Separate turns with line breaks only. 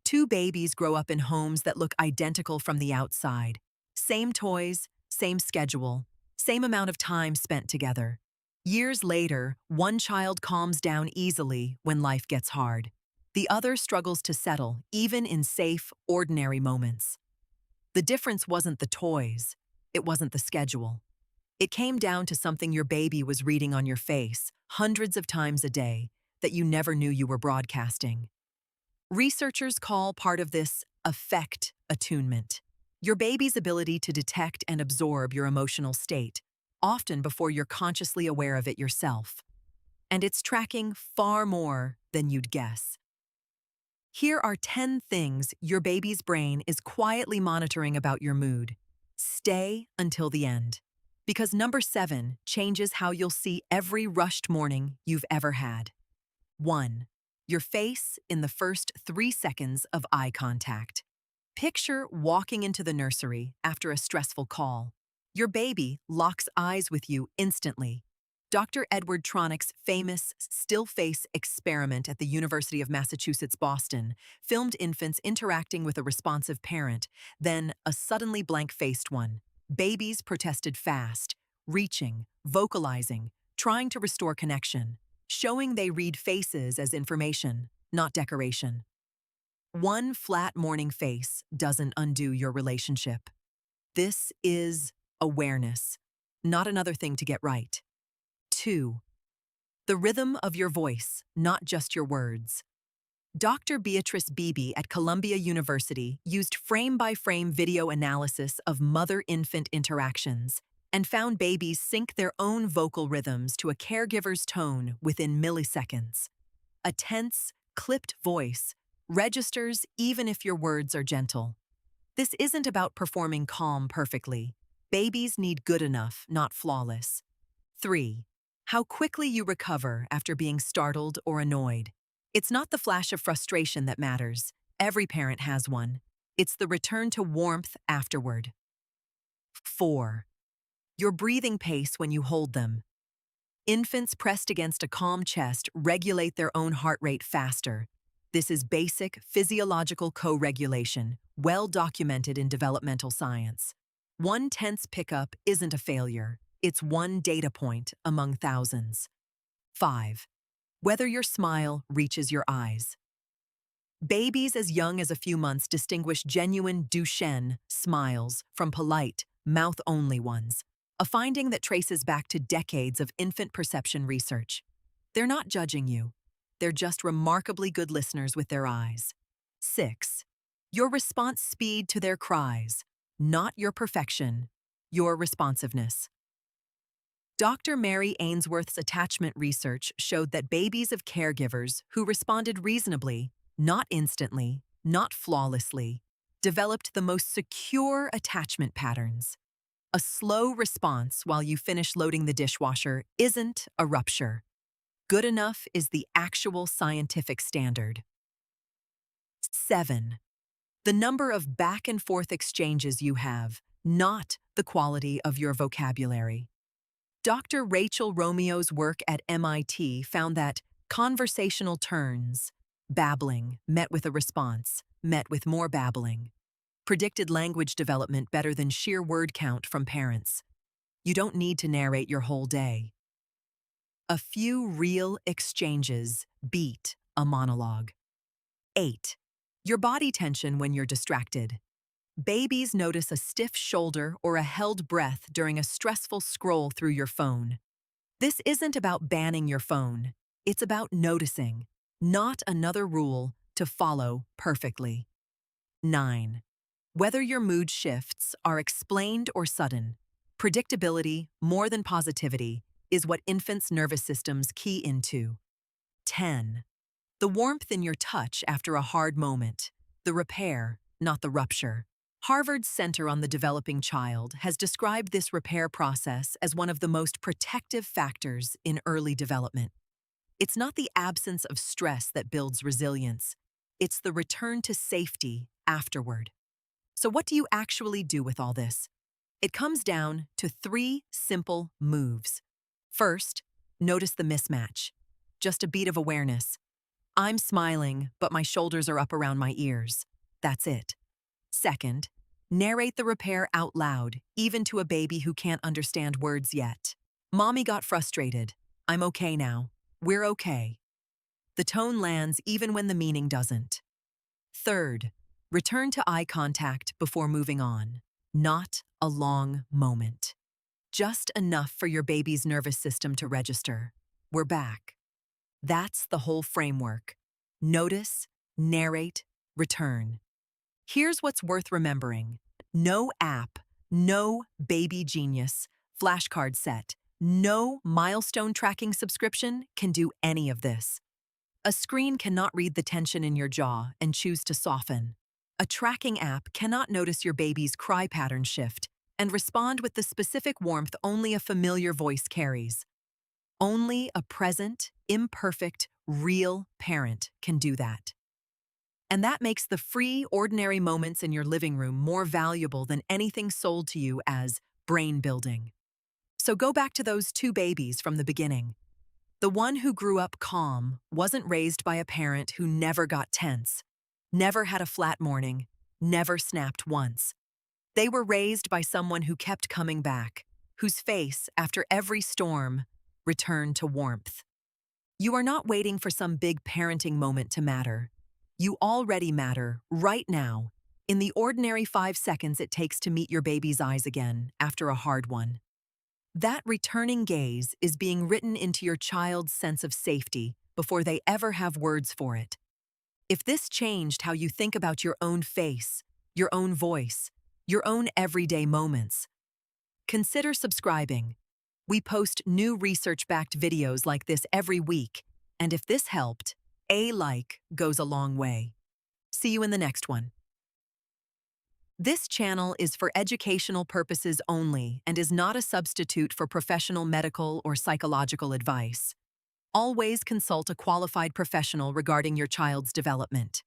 Two babies grow up in homes that look identical from the outside. Same toys, same schedule, same amount of time spent together. Years later, one child calms down easily when life gets hard. The other struggles to settle, even in safe, ordinary moments. The difference wasn't the toys. It wasn't the schedule. It came down to something your baby was reading on your face, hundreds of times a day, that you never knew you were broadcasting. Researchers call part of this affect attunement, your baby's ability to detect and absorb your emotional state, often before you're consciously aware of it yourself. And it's tracking far more than you'd guess. Here are 10 things your baby's brain is quietly monitoring about your mood. Stay until the end. Because number 7 changes how you'll see every rushed morning you've ever had. 1. Your face in the first 3 seconds of eye contact. Picture walking into the nursery after a stressful call. Your baby locks eyes with you instantly. Dr. Edward Tronick's famous still face experiment at the University of Massachusetts, Boston, filmed infants interacting with a responsive parent, then a suddenly blank-faced one. Babies protested fast, reaching, vocalizing, trying to restore connection, showing they read faces as information, not decoration. One flat morning face doesn't undo your relationship. This is awareness, not another thing to get right. 2. The rhythm of your voice, not just your words. Dr. Beatrice Beebe at Columbia University used frame-by-frame video analysis of mother-infant interactions and found babies sync their own vocal rhythms to a caregiver's tone within milliseconds. A tense, clipped voice registers even if your words are gentle. This isn't about performing calm perfectly. Babies need good enough, not flawless. 3. How quickly you recover after being startled or annoyed. It's not the flash of frustration that matters. Every parent has one. It's the return to warmth afterward. 4. Your breathing pace when you hold them. Infants pressed against a calm chest regulate their own heart rate faster. This is basic physiological co-regulation, well documented in developmental science. One tense pickup isn't a failure. It's one data point among thousands. 5. Whether your smile reaches your eyes. Babies as young as a few months distinguish genuine Duchenne smiles from polite, mouth-only ones, a finding that traces back to decades of infant perception research. They're not judging you. They're just remarkably good listeners with their eyes. 6. Your response speed to their cries, not your perfection, your responsiveness. Dr. Mary Ainsworth's attachment research showed that babies of caregivers who responded reasonably, not instantly, not flawlessly, developed the most secure attachment patterns. A slow response while you finish loading the dishwasher isn't a rupture. Good enough is the actual scientific standard. 7. The number of back-and-forth exchanges you have, not the quality of your vocabulary. Dr. Rachel Romeo's work at MIT found that conversational turns, babbling, met with a response, met with more babbling, predicted language development better than sheer word count from parents. You don't need to narrate your whole day. A few real exchanges beat a monologue. 8. Your body tension when you're distracted. Babies notice a stiff shoulder or a held breath during a stressful scroll through your phone. This isn't about banning your phone. It's about noticing, not another rule to follow perfectly. 9. Whether your mood shifts are explained or sudden, predictability, more than positivity, is what infants' nervous systems key into. 10. The warmth in your touch after a hard moment, the repair, not the rupture. Harvard's Center on the Developing Child has described this repair process as one of the most protective factors in early development. It's not the absence of stress that builds resilience. It's the return to safety afterward. So what do you actually do with all this? It comes down to 3 simple moves. First, notice the mismatch. Just a beat of awareness. I'm smiling, but my shoulders are up around my ears. That's it. Second, narrate the repair out loud, even to a baby who can't understand words yet. Mommy got frustrated. I'm okay now. We're okay. The tone lands even when the meaning doesn't. Third, return to eye contact before moving on. Not a long moment. Just enough for your baby's nervous system to register. We're back. That's the whole framework. Notice, narrate, return. Here's what's worth remembering. No app, no baby genius, flashcard set, no milestone tracking subscription can do any of this. A screen cannot read the tension in your jaw and choose to soften. A tracking app cannot notice your baby's cry pattern shift and respond with the specific warmth only a familiar voice carries. Only a present, imperfect, real parent can do that. And that makes the free, ordinary moments in your living room more valuable than anything sold to you as brain building. So go back to those two babies from the beginning. The one who grew up calm wasn't raised by a parent who never got tense, never had a flat morning, never snapped once. They were raised by someone who kept coming back, whose face, after every storm, returned to warmth. You are not waiting for some big parenting moment to matter. You already matter, right now, in the ordinary 5 seconds it takes to meet your baby's eyes again after a hard one. That returning gaze is being written into your child's sense of safety before they ever have words for it. If this changed how you think about your own face, your own voice, your own everyday moments, consider subscribing. We post new research-backed videos like this every week, and if this helped, a like goes a long way. See you in the next one. This channel is for educational purposes only and is not a substitute for professional medical or psychological advice. Always consult a qualified professional regarding your child's development.